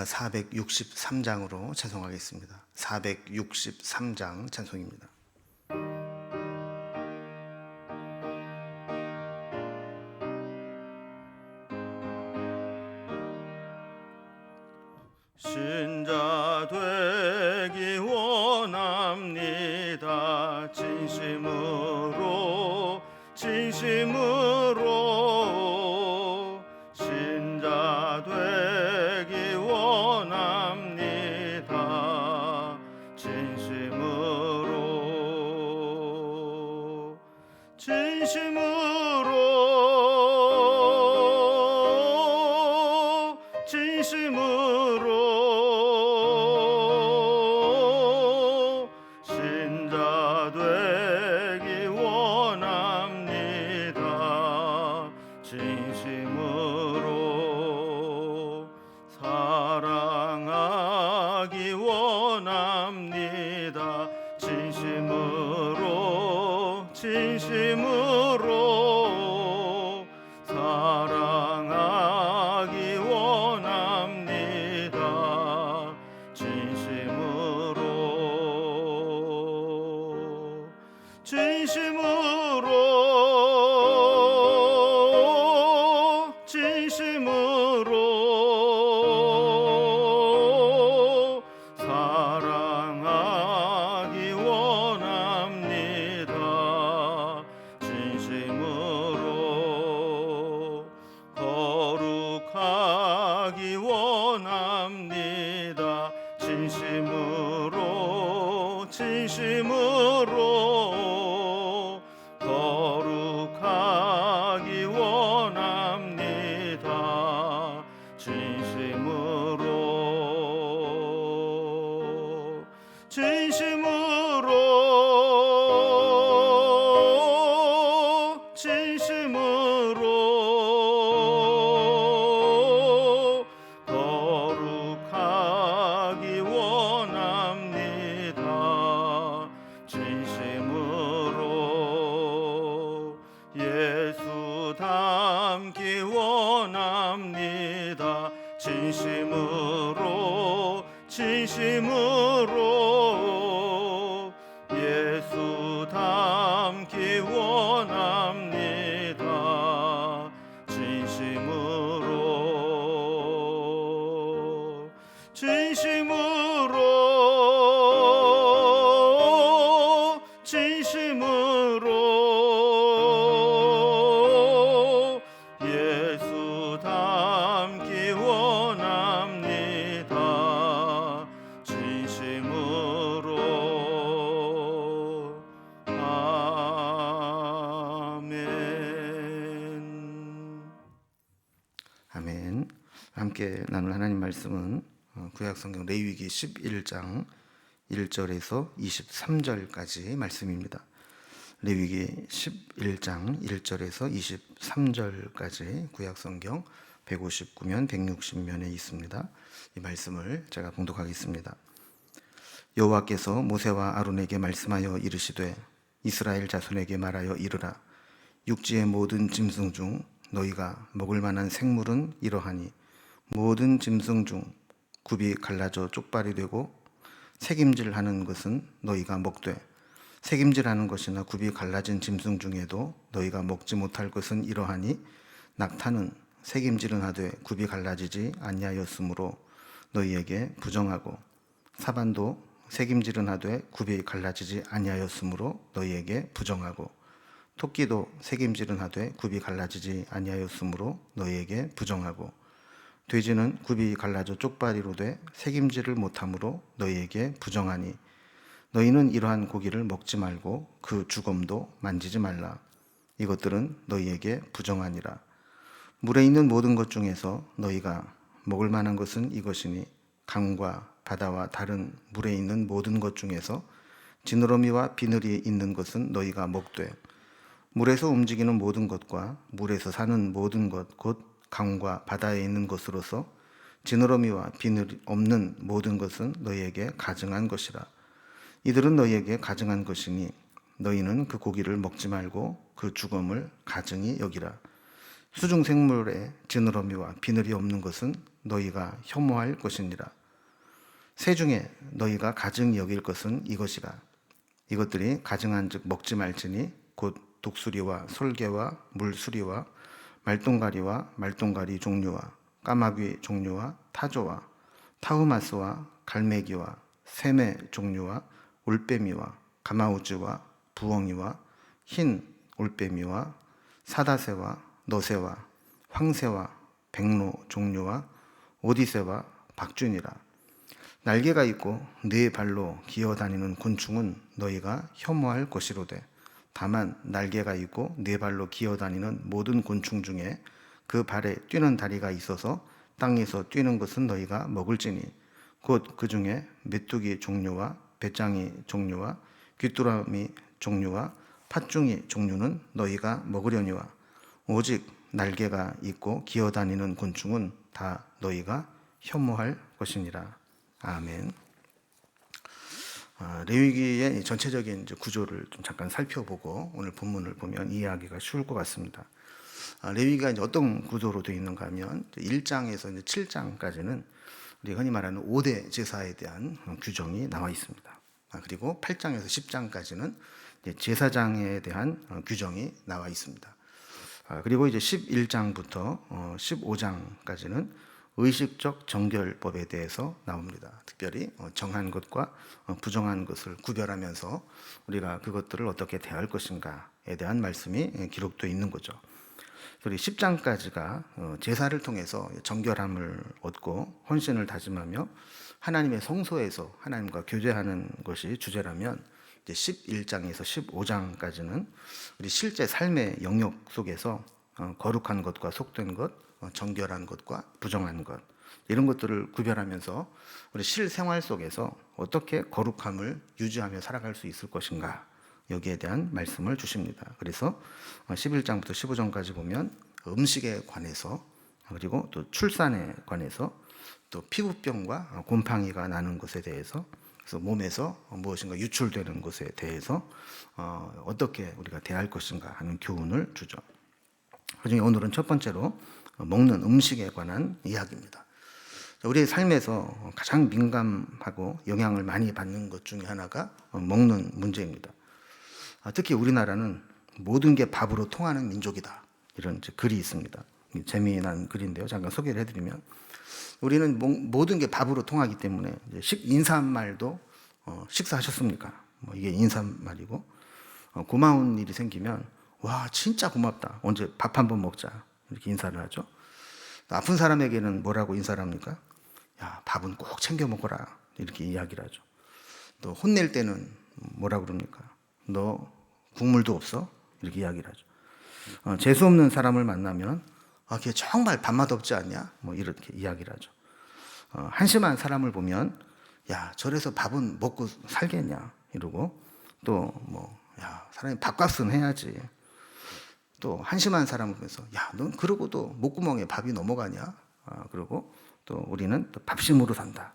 찬송가 463장으로 찬송하겠습니다. 463장 찬송입니다. 신자 되기 원합니다. 진심으로 신자 되기 원합니다. 진심으로 신자 되기 원합니다. 진심으로 사랑하기 원합니다. 진심으로 사랑하기 원합니다. 진심으로 사랑하기 원합니다. 진심으로 거룩하기 원합니다. 진심으로 거룩하기 원합니다. 진심으로 거룩하기 원합니다. 진심으로 예수 닮기 원합니다. 진심으로 예수 닮기 원합니다. 진심으로 예수 닮기 원합니다. 진심으로 아멘. 함께 나눌 하나님 말씀은 구약성경 레위기 11장 1절에서 23절까지 말씀입니다. 레위기 11장 1절에서 23절까지 구약성경 159면 160면에 있습니다. 이 말씀을 제가 봉독하겠습니다. 여호와께서 모세와 아론에게 말씀하여 이르시되 이스라엘 자손에게 말하여 이르라. 육지의 모든 짐승 중 너희가 먹을 만한 생물은 이러하니 모든 짐승 중 굽이 갈라져 쪽발이 되고 새김질하는 것은 너희가 먹되 새김질하는 것이나 굽이 갈라진 짐승 중에도 너희가 먹지 못할 것은 이러하니 낙타는 새김질은 하되 굽이 갈라지지 아니하였으므로 너희에게 부정하고 사반도 새김질은 하되 굽이 갈라지지 아니하였으므로 너희에게 부정하고 토끼도 새김질은 하되 굽이 갈라지지 아니하였으므로 너희에게 부정하고 돼지는 굽이 갈라져 쪽발이로 돼 새김질을 못하므로 너희에게 부정하니 너희는 이러한 고기를 먹지 말고 그 주검도 만지지 말라. 이것들은 너희에게 부정하니라. 물에 있는 모든 것 중에서 너희가 먹을 만한 것은 이것이니 강과 바다와 다른 물에 있는 모든 것 중에서 지느러미와 비늘이 있는 것은 너희가 먹되 물에서 움직이는 모든 것과 물에서 사는 모든 것 곧 강과 바다에 있는 것으로서 지느러미와 비늘이 없는 모든 것은 너희에게 가증한 것이라. 이들은 너희에게 가증한 것이니 너희는 그 고기를 먹지 말고 그 주검을 가증히 여기라. 수중 생물에 지느러미와 비늘이 없는 것은 너희가 혐오할 것이니라. 새 중에 너희가 가증히 여길 것은 이것이라. 이것들이 가증한즉 먹지 말지니 곧 독수리와 솔개와 물수리와 말똥가리와 말똥가리 종류와 까마귀 종류와 타조와 타우마스와 갈매기와 샘의 종류와 올빼미와 가마우즈와 부엉이와 흰 올빼미와 사다새와 너새와 황새와 백로 종류와 오디새와 박준이라. 날개가 있고 네 발로 기어다니는 곤충은 너희가 혐오할 것이로되 다만 날개가 있고 네 발로 기어다니는 모든 곤충 중에 그 발에 뛰는 다리가 있어서 땅에서 뛰는 것은 너희가 먹을지니 곧 그 중에 메뚜기 종류와 배짱이 종류와 귀뚜라미 종류와 팥중이 종류는 너희가 먹으려니와 오직 날개가 있고 기어다니는 곤충은 다 너희가 혐오할 것이니라. 아멘. 레위기의 전체적인 구조를 좀 잠깐 살펴보고 오늘 본문을 보면 이해하기가 쉬울 것 같습니다. 레위기가 이제 어떤 구조로 되어 있는가 하면 1장에서 이제 7장까지는 우리 흔히 말하는 5대 제사에 대한 규정이 나와 있습니다. 그리고 8장에서 10장까지는 제사장에 대한 규정이 나와 있습니다. 그리고 이제 11장부터 15장까지는 의식적 정결법에 대해서 나옵니다. 특별히 정한 것과 부정한 것을 구별하면서 우리가 그것들을 어떻게 대할 것인가에 대한 말씀이 기록되어 있는 거죠. 그리고 10장까지가 제사를 통해서 정결함을 얻고 헌신을 다짐하며 하나님의 성소에서 하나님과 교제하는 것이 주제라면 이제 11장에서 15장까지는 우리 실제 삶의 영역 속에서 거룩한 것과 속된 것, 정결한 것과 부정한 것 이런 것들을 구별하면서 우리 실생활 속에서 어떻게 거룩함을 유지하며 살아갈 수 있을 것인가 여기에 대한 말씀을 주십니다. 그래서 11장부터 15장까지 보면 음식에 관해서 그리고 또 출산에 관해서 또 피부병과 곰팡이가 나는 것에 대해서 그래서 몸에서 무엇인가 유출되는 것에 대해서 어떻게 우리가 대할 것인가 하는 교훈을 주죠. 그중에 오늘은 첫 번째로 먹는 음식에 관한 이야기입니다. 우리의 삶에서 가장 민감하고 영향을 많이 받는 것 중에 하나가 먹는 문제입니다. 특히 우리나라는 모든 게 밥으로 통하는 민족이다. 이런 글이 있습니다. 재미난 글인데요. 잠깐 소개를 해드리면 우리는 모든 게 밥으로 통하기 때문에 인사말도 식사하셨습니까? 이게 인사말이고 고마운 일이 생기면 와 진짜 고맙다. 언제 밥 한번 먹자. 이렇게 인사를 하죠. 아픈 사람에게는 뭐라고 인사를 합니까? 야 밥은 꼭 챙겨 먹어라. 이렇게 이야기를 하죠. 또 혼낼 때는 뭐라고 그럽니까? 너 국물도 없어? 이렇게 이야기를 하죠. 재수 없는 사람을 만나면 걔 정말 밥맛 없지 않냐? 이렇게 이야기를 하죠. 한심한 사람을 보면 야 저래서 밥은 먹고 살겠냐? 이러고 또 야 사람이 밥값은 해야지. 또 한심한 사람을 보면서 야 넌 그러고도 목구멍에 밥이 넘어가냐? 그리고 또 우리는 또 밥심으로 산다.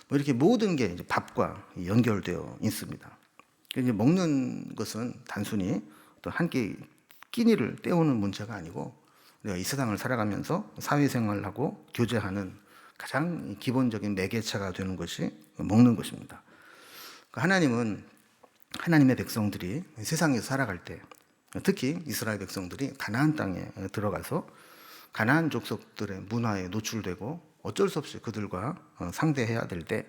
이렇게 모든 게 이제 밥과 연결되어 있습니다. 이제 먹는 것은 단순히 또 한 끼 끼니를 때우는 문제가 아니고 우리가 이 세상을 살아가면서 사회생활하고 교제하는 가장 기본적인 매개체가 되는 것이 먹는 것입니다. 하나님은 하나님의 백성들이 세상에서 살아갈 때 특히 이스라엘 백성들이 가나안 땅에 들어가서 가나안 족속들의 문화에 노출되고 어쩔 수 없이 그들과 상대해야 될 때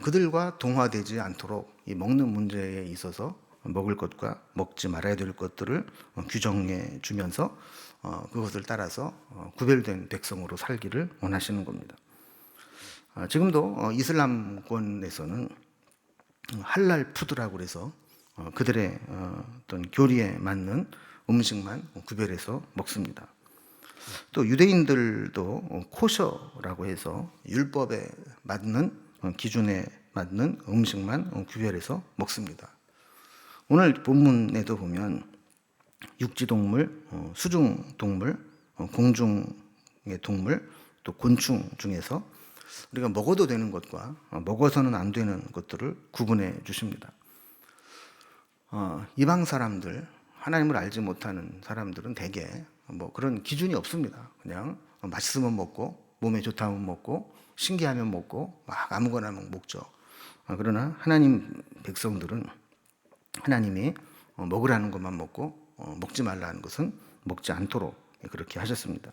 그들과 동화되지 않도록 이 먹는 문제에 있어서 먹을 것과 먹지 말아야 될 것들을 규정해 주면서 그것을 따라서 구별된 백성으로 살기를 원하시는 겁니다. 지금도 이슬람권에서는 할랄 푸드라고 해서 그들의 어떤 교리에 맞는 음식만 구별해서 먹습니다. 또 유대인들도 코셔라고 해서 율법에 맞는 기준에 맞는 음식만 구별해서 먹습니다. 오늘 본문에도 보면 육지동물, 수중동물, 공중의 동물, 또 곤충 중에서 우리가 먹어도 되는 것과 먹어서는 안 되는 것들을 구분해 주십니다. 이방 사람들, 하나님을 알지 못하는 사람들은 대개 뭐 그런 기준이 없습니다. 그냥 맛있으면 먹고 몸에 좋다면 먹고 신기하면 먹고 막 아무거나 막 먹죠. 그러나 하나님 백성들은 하나님이 먹으라는 것만 먹고 먹지 말라는 것은 먹지 않도록 그렇게 하셨습니다.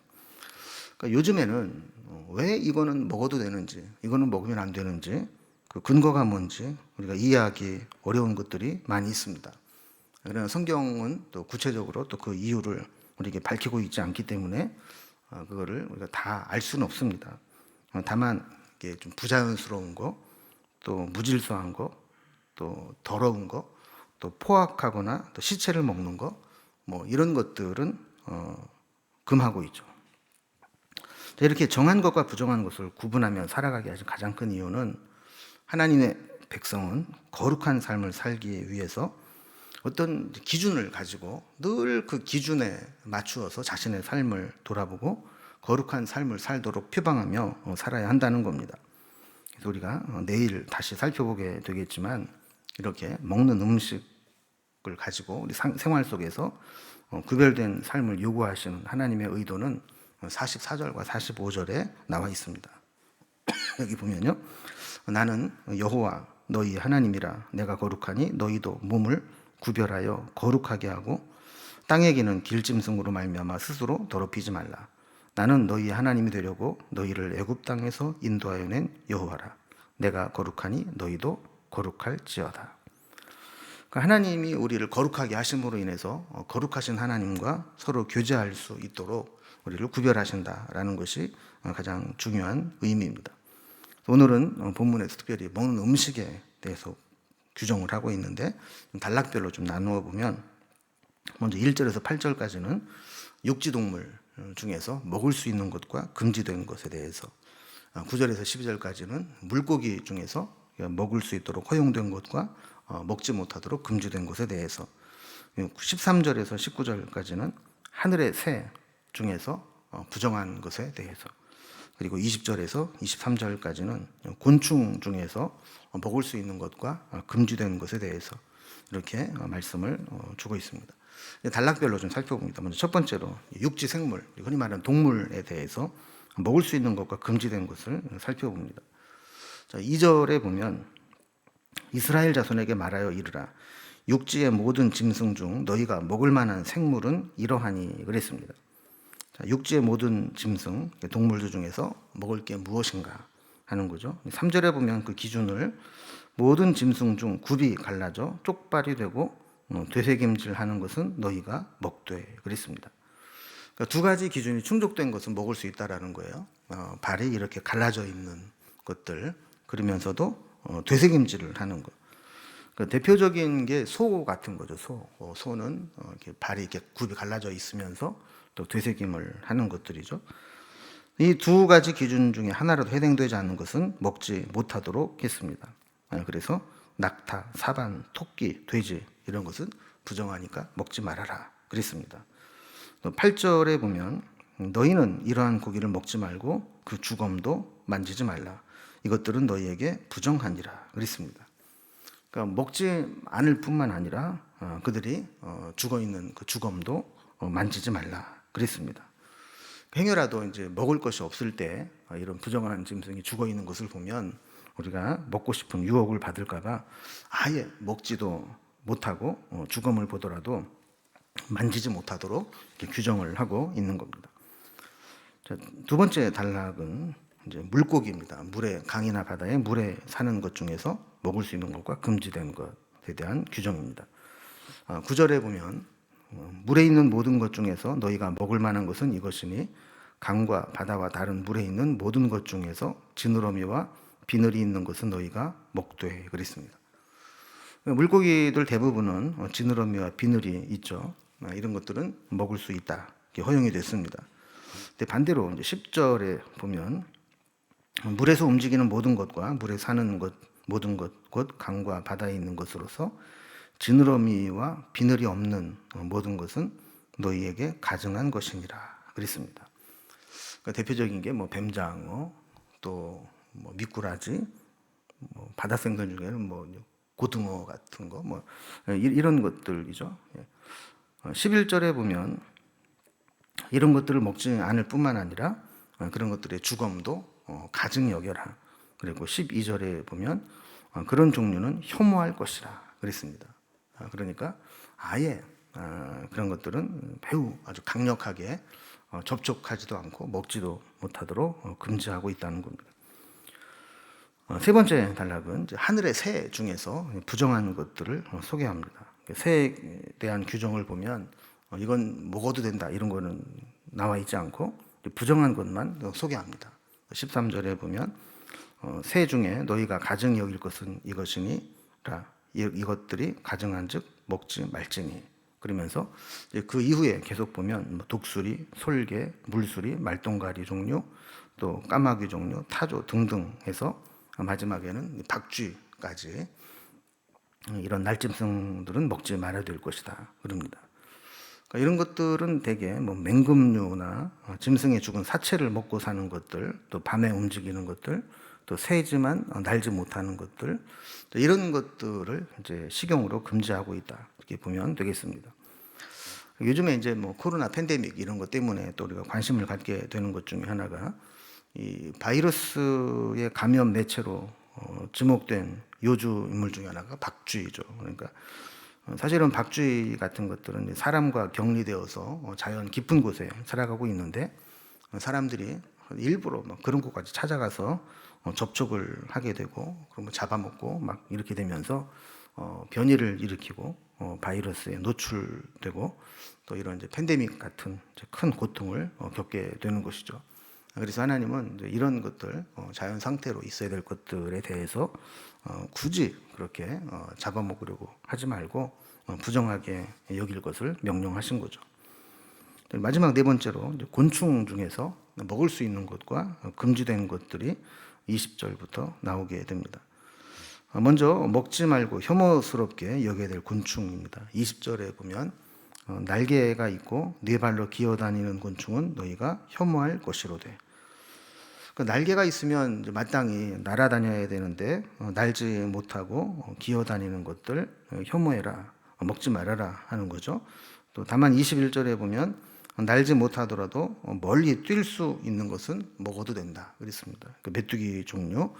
그러니까 요즘에는 왜 이거는 먹어도 되는지 이거는 먹으면 안 되는지 그 근거가 뭔지 우리가 이해하기 어려운 것들이 많이 있습니다. 그러나 성경은 또 구체적으로 또 그 이유를 우리에게 밝히고 있지 않기 때문에 그거를 우리가 다 알 수는 없습니다. 다만 이게 좀 부자연스러운 거, 또 무질서한 거, 또 더러운 거, 또 포악하거나 또 시체를 먹는 거, 뭐 이런 것들은 금하고 있죠. 이렇게 정한 것과 부정한 것을 구분하며 살아가기 위해서 가장 큰 이유는 하나님의 백성은 거룩한 삶을 살기 위해서 어떤 기준을 가지고 늘 그 기준에 맞추어서 자신의 삶을 돌아보고 거룩한 삶을 살도록 표방하며 살아야 한다는 겁니다. 그래서 우리가 내일 다시 살펴보게 되겠지만 이렇게 먹는 음식을 가지고 우리 생활 속에서 구별된 삶을 요구하시는 하나님의 의도는 44절과 45절에 나와 있습니다. 여기 보면요. 나는 여호와 너희 하나님이라 내가 거룩하니 너희도 몸을 구별하여 거룩하게 하고 땅에 기는 길짐승으로 말미암아 스스로 더럽히지 말라. 나는 너희 하나님이 되려고 너희를 애굽 땅에서 인도하여 낸 여호와라. 내가 거룩하니 너희도 거룩할지어다. 그러니까 하나님이 우리를 거룩하게 하심으로 인해서 거룩하신 하나님과 서로 교제할 수 있도록 우리를 구별하신다라는 것이 가장 중요한 의미입니다. 오늘은 본문에서 특별히 먹는 음식에 대해서 규정을 하고 있는데 단락별로 좀 나누어 보면 먼저 1절에서 8절까지는 육지동물 중에서 먹을 수 있는 것과 금지된 것에 대해서 9절에서 12절까지는 물고기 중에서 먹을 수 있도록 허용된 것과 먹지 못하도록 금지된 것에 대해서 13절에서 19절까지는 하늘의 새 중에서 부정한 것에 대해서 그리고 20절에서 23절까지는 곤충 중에서 먹을 수 있는 것과 금지된 것에 대해서 이렇게 말씀을 주고 있습니다. 단락별로 좀 살펴봅니다. 먼저 첫 번째로 육지 생물, 흔히 말하는 동물에 대해서 먹을 수 있는 것과 금지된 것을 살펴봅니다. 자, 2절에 보면 이스라엘 자손에게 말하여 이르라. 육지의 모든 짐승 중 너희가 먹을 만한 생물은 이러하니 그랬습니다. 자, 육지의 모든 짐승, 동물들 중에서 먹을 게 무엇인가 하는 거죠. 3절에 보면 그 기준을 모든 짐승 중 굽이 갈라져 쪽발이 되고 되새김질하는 것은 너희가 먹되 그랬습니다. 그러니까 두 가지 기준이 충족된 것은 먹을 수 있다라는 거예요. 발이 이렇게 갈라져 있는 것들 그러면서도 되새김질을 하는 것. 그러니까 대표적인 게 소 같은 거죠. 소는 이렇게 발이 이렇게 굽이 갈라져 있으면서 또 되새김을 하는 것들이죠. 이 두 가지 기준 중에 하나라도 해당되지 않는 것은 먹지 못하도록 했습니다. 그래서 낙타, 사반, 토끼, 돼지 이런 것은 부정하니까 먹지 말아라 그랬습니다. 또 8절에 보면 너희는 이러한 고기를 먹지 말고 그 주검도 만지지 말라. 이것들은 너희에게 부정하니라 그랬습니다. 그러니까 먹지 않을 뿐만 아니라 그들이 죽어 있는 그 주검도 만지지 말라 그랬습니다. 행여라도 이제 먹을 것이 없을 때 이런 부정한 짐승이 죽어 있는 것을 보면 우리가 먹고 싶은 유혹을 받을까봐 아예 먹지도 못하고 주검을 보더라도 만지지 못하도록 이렇게 규정을 하고 있는 겁니다. 자, 두 번째 단락은 이제 물고기입니다. 물에 강이나 바다에 물에 사는 것 중에서 먹을 수 있는 것과 금지된 것에 대한 규정입니다. 9절에 보면 물에 있는 모든 것 중에서 너희가 먹을 만한 것은 이것이니 강과 바다와 다른 물에 있는 모든 것 중에서 지느러미와 비늘이 있는 것은 너희가 먹되 그랬습니다. 물고기들 대부분은 지느러미와 비늘이 있죠. 이런 것들은 먹을 수 있다. 허용이 됐습니다. 근데 반대로 이제 10절에 보면 물에서 움직이는 모든 것과 물에 사는 것 모든 것, 곧 강과 바다에 있는 것으로서 지느러미와 비늘이 없는 모든 것은 너희에게 가증한 것이니라 그랬습니다. 그러니까 대표적인 게 뭐 뱀장어, 또 뭐 미꾸라지, 뭐 바다생선 중에는 뭐 고등어 같은 거, 뭐 이런 것들이죠. 11절에 보면 이런 것들을 먹지 않을 뿐만 아니라 그런 것들의 주검도 가증히 여겨라. 그리고 12절에 보면 그런 종류는 혐오할 것이라 그랬습니다. 그러니까 아예 그런 것들은 매우 아주 강력하게 접촉하지도 않고 먹지도 못하도록 금지하고 있다는 겁니다. 세 번째 단락은 이제 하늘의 새 중에서 부정한 것들을 소개합니다. 새에 대한 규정을 보면 이건 먹어도 된다 이런 거는 나와 있지 않고 부정한 것만 소개합니다. 13절에 보면 새 중에 너희가 가증히 여길 것은 이것이니라 이것들이 가증한즉 먹지 말지니 그러면서 그 이후에 계속 보면 독수리, 솔개, 물수리, 말똥가리 종류 또 까마귀 종류, 타조 등등 해서 마지막에는 박쥐까지 이런 날짐승들은 먹지 말아야 될 것이다 그럽니다. 그러니까 이런 것들은 대개 뭐 맹금류나 짐승의 죽은 사체를 먹고 사는 것들, 또 밤에 움직이는 것들, 또 새지만 날지 못하는 것들, 이런 것들을 이제 식용으로 금지하고 있다 이렇게 보면 되겠습니다. 요즘에 이제 뭐 코로나 팬데믹 이런 것 때문에 또 우리가 관심을 갖게 되는 것 중에 하나가 이 바이러스의 감염 매체로 지목된 요주 인물 중에 하나가 박쥐죠. 그러니까 사실은 박쥐 같은 것들은 사람과 격리되어서 자연 깊은 곳에 살아가고 있는데 사람들이 일부러 막 그런 곳까지 찾아가서 접촉을 하게 되고 그런 거 잡아먹고 막 이렇게 되면서 변이를 일으키고 바이러스에 노출되고 또 이런 이제 팬데믹 같은 이제 큰 고통을 겪게 되는 것이죠. 그래서 하나님은 이제 이런 것들 자연 상태로 있어야 될 것들에 대해서 굳이 그렇게 잡아먹으려고 하지 말고 부정하게 여길 것을 명령하신 거죠. 마지막 네 번째로 이제 곤충 중에서 먹을 수 있는 것과 금지된 것들이 20절부터 나오게 됩니다. 먼저 먹지 말고 혐오스럽게 여겨야 될 곤충입니다. 20절에 보면 날개가 있고 네 발로 기어다니는 곤충은 너희가 혐오할 것이로되. 날개가 있으면 이제 마땅히 날아다녀야 되는데 날지 못하고 기어다니는 것들 혐오해라, 먹지 말아라 하는 거죠. 또 다만 21절에 보면 날지 못하더라도 멀리 뛸 수 있는 것은 먹어도 된다 그랬습니다. 그 메뚜기 종류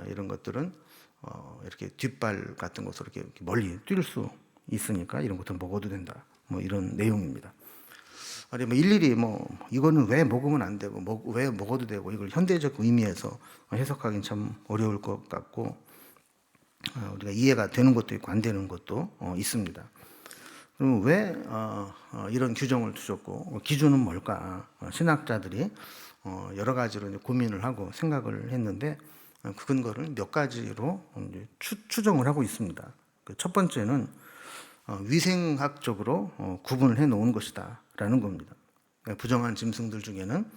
이런 것들은 이렇게 뒷발 같은 것으로 이렇게 멀리 뛸 수 있으니까 이런 것들 먹어도 된다. 뭐 이런 내용입니다. 아니 뭐 일일이 뭐 이거는 왜 먹으면 안 되고 왜 먹어도 되고 이걸 현대적 의미에서 해석하기는 참 어려울 것 같고 우리가 이해가 되는 것도 있고 안 되는 것도 있습니다. 그럼 왜 이런 규정을 두셨고 기준은 뭘까? 신학자들이 여러 가지로 이제 고민을 하고 생각을 했는데 그 근거를 몇 가지로 이제 추정을 하고 있습니다. 첫 번째는 위생학적으로 구분을 해 놓은 것이다라는 겁니다. 부정한 짐승들 중에는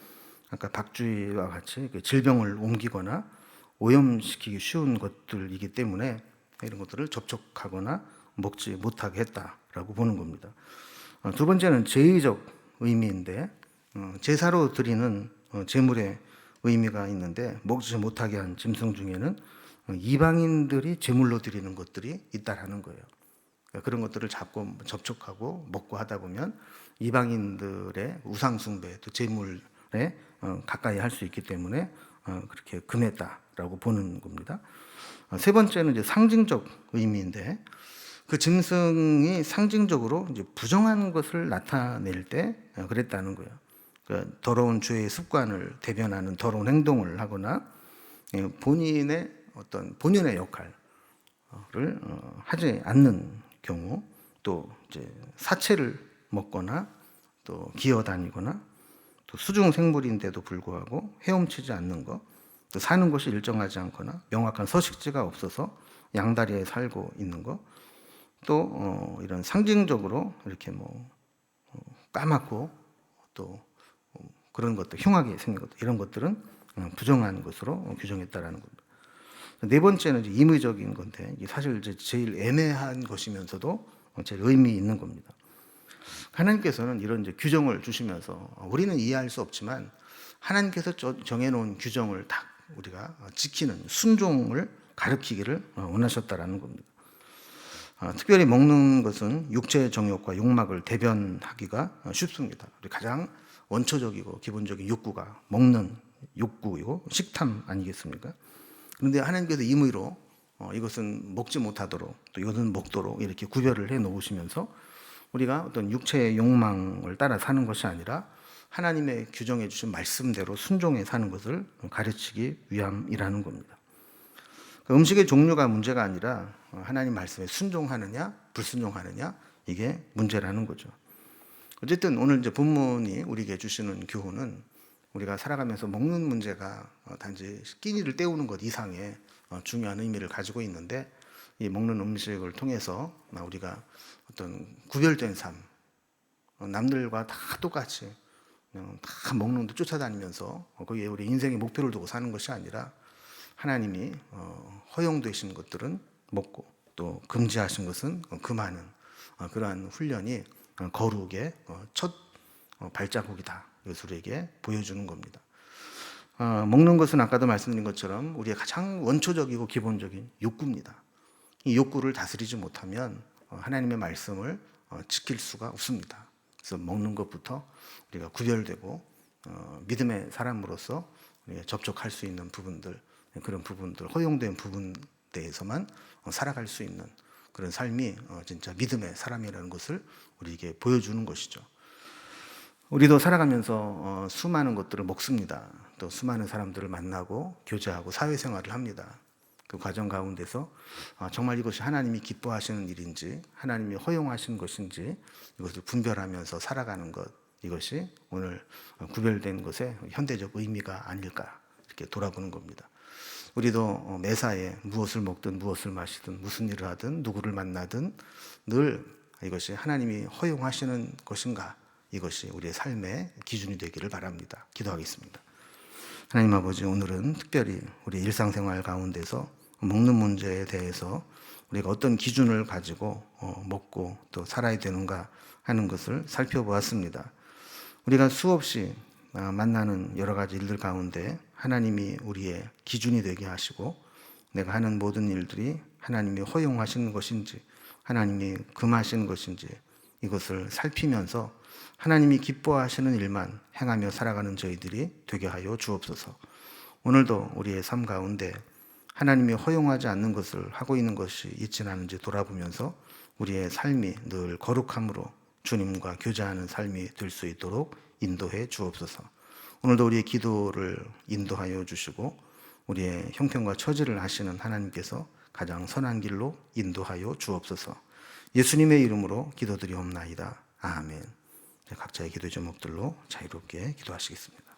아까 박쥐와 같이 질병을 옮기거나 오염시키기 쉬운 것들이기 때문에 이런 것들을 접촉하거나 먹지 못하게 했다라고 보는 겁니다. 두 번째는 제의적 의미인데 제사로 드리는 제물의 의미가 있는데 먹지 못하게 한 짐승 중에는 이방인들이 제물로 드리는 것들이 있다라는 거예요. 그런 것들을 잡고 접촉하고 먹고 하다 보면 이방인들의 우상숭배 또 제물에 가까이 할 수 있기 때문에 그렇게 금했다라고 보는 겁니다. 세 번째는 이제 상징적 의미인데 그 짐승이 상징적으로 이제 부정한 것을 나타낼 때 그랬다는 거예요. 그러니까 더러운 죄의 습관을 대변하는 더러운 행동을 하거나 본인의 어떤 본연의 역할을 하지 않는 경우, 또 이제 사체를 먹거나 또 기어다니거나 또 수중 생물인데도 불구하고 헤엄치지 않는 것, 또 사는 곳이 일정하지 않거나 명확한 서식지가 없어서 양다리에 살고 있는 것, 또 이런 상징적으로 이렇게 뭐 까맣고 또 그런 것들 흉하게 생긴 것들 이런 것들은 부정한 것으로 규정했다라는 겁니다. 네 번째는 이제 임의적인 건데 사실 이제 제일 애매한 것이면서도 제일 의미 있는 겁니다. 하나님께서는 이런 이제 규정을 주시면서 우리는 이해할 수 없지만 하나님께서 정해놓은 규정을 다 우리가 지키는 순종을 가르치기를 원하셨다라는 겁니다. 특별히 먹는 것은 육체의 정욕과 욕망을 대변하기가 쉽습니다. 가장 원초적이고 기본적인 욕구가 먹는 욕구이고 식탐 아니겠습니까? 그런데 하나님께서 임의로 이것은 먹지 못하도록 또 이것은 먹도록 이렇게 구별을 해 놓으시면서 우리가 어떤 육체의 욕망을 따라 사는 것이 아니라 하나님의 규정해 주신 말씀대로 순종해 사는 것을 가르치기 위함이라는 겁니다. 음식의 종류가 문제가 아니라 하나님 말씀에 순종하느냐 불순종하느냐 이게 문제라는 거죠. 어쨌든 오늘 이제 본문이 우리에게 주시는 교훈은 우리가 살아가면서 먹는 문제가 단지 끼니를 때우는 것 이상의 중요한 의미를 가지고 있는데, 이 먹는 음식을 통해서 우리가 어떤 구별된 삶, 남들과 다 똑같이 그냥 다 먹는 데 쫓아다니면서 거기에 우리 인생의 목표를 두고 사는 것이 아니라 하나님이 허용되신 것들은 먹고 또 금지하신 것은 금하는 그러한 훈련이 거룩의 첫 발자국이다. 이것을 우리에게 보여주는 겁니다. 먹는 것은 아까도 말씀드린 것처럼 우리의 가장 원초적이고 기본적인 욕구입니다. 이 욕구를 다스리지 못하면 하나님의 말씀을 지킬 수가 없습니다. 그래서 먹는 것부터 우리가 구별되고 믿음의 사람으로서 우리가 접촉할 수 있는 부분들, 그런 부분들, 허용된 부분 대해서만 살아갈 수 있는 그런 삶이 진짜 믿음의 사람이라는 것을 우리에게 보여주는 것이죠. 우리도 살아가면서 수많은 것들을 먹습니다. 또 수많은 사람들을 만나고 교제하고 사회생활을 합니다. 그 과정 가운데서 정말 이것이 하나님이 기뻐하시는 일인지 하나님이 허용하신 것인지 이것을 분별하면서 살아가는 것, 이것이 오늘 구별된 것의 현대적 의미가 아닐까 이렇게 돌아보는 겁니다. 우리도 매사에 무엇을 먹든 무엇을 마시든 무슨 일을 하든 누구를 만나든 늘 이것이 하나님이 허용하시는 것인가, 이것이 우리의 삶의 기준이 되기를 바랍니다. 기도하겠습니다. 하나님 아버지, 오늘은 특별히 우리 일상생활 가운데서 먹는 문제에 대해서 우리가 어떤 기준을 가지고 먹고 또 살아야 되는가 하는 것을 살펴보았습니다. 우리가 수없이 만나는 여러 가지 일들 가운데 하나님이 우리의 기준이 되게 하시고 내가 하는 모든 일들이 하나님이 허용하시는 것인지 하나님이 금하시는 것인지 이것을 살피면서 하나님이 기뻐하시는 일만 행하며 살아가는 저희들이 되게 하여 주옵소서. 오늘도 우리의 삶 가운데 하나님이 허용하지 않는 것을 하고 있는 것이 있지는 않은지 돌아보면서 우리의 삶이 늘 거룩함으로 주님과 교제하는 삶이 될 수 있도록 인도해 주옵소서. 오늘도 우리의 기도를 인도하여 주시고 우리의 형편과 처지를 아시는 하나님께서 가장 선한 길로 인도하여 주옵소서. 예수님의 이름으로 기도드리옵나이다. 아멘. 각자의 기도 제목들로 자유롭게 기도하시겠습니다.